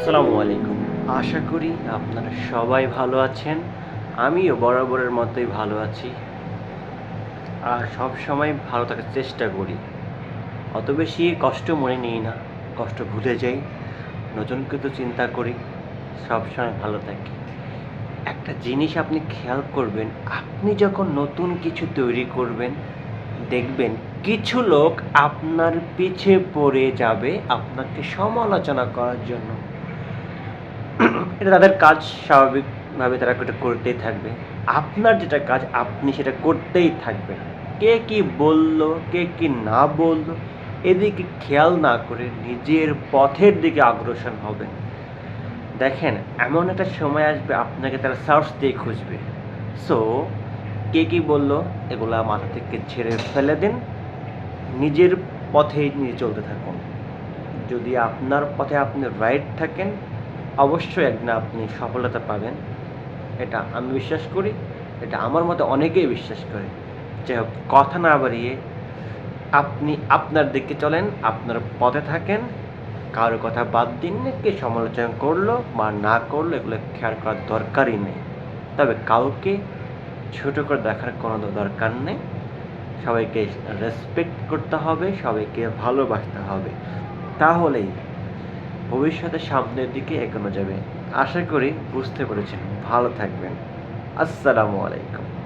আসসালামু আলাইকুম। আশা করি আপনারা সবাই ভালো আছেন। আমিও বরাবরের মতোই ভালো আছি। আর সবসময় ভালো থাকার চেষ্টা করি। অত বেশি কষ্ট মনে নিই না। কষ্ট ভুলে যাই। নতুন কিছু চিন্তা করি। সবসময় ভালো থাকি। একটা জিনিস আপনি খেয়াল করবেন, আপনি যখন নতুন কিছু তৈরি করবেন, দেখবেন কিছু লোক আপনার পিছে পড়ে যাবে আপনাকে সমালোচনা করার জন্য। এটা তাদের কাজ, স্বাভাবিকভাবে তারা এটা করতেই থাকবে। আপনার যেটা কাজ আপনি সেটা করতেই থাকবেন। কে কি বলল, কে কি না বলল, এদিকে খেয়াল না করে নিজের পথের দিকে অগ্রসর হবেন। দেখেন, এমন একটা সময় আসবে আপনাকে তারা সার্চ দিয়ে খুঁজবে। সো কে কি বলল এগুলা মাথা থেকে ঝেড়ে ফেলে দিন। নিজের পথেই নিজে চলতে থাকুন। যদি আপনার পথে আপনি রাইট থাকেন, অবশ্যই একদিন আপনি সফলতা পাবেন। এটা আমি বিশ্বাস করি। এটা আমার মতো অনেকেই বিশ্বাস করে। যাই হোক, কথা না বাড়িয়ে আপনি আপনার দিকে চলেন, আপনার পথে থাকেন। কারো কথা বাদ দিন না, কে সমালোচনা করলো বা না করলো এগুলো খেয়াল করার দরকারই নেই। তবে কাউকে ছোট করে দেখার কোনো দরকার নেই। সবাইকে রেসপেক্ট করতে হবে, সবাইকে ভালোবাসতে হবে। তাহলেই ভবিষ্যতে সামনের দিকে এগোনো যাবে। আশা করি বুঝতে পেরেছেন। ভালো থাকবেন। আসসালামু আলাইকুম।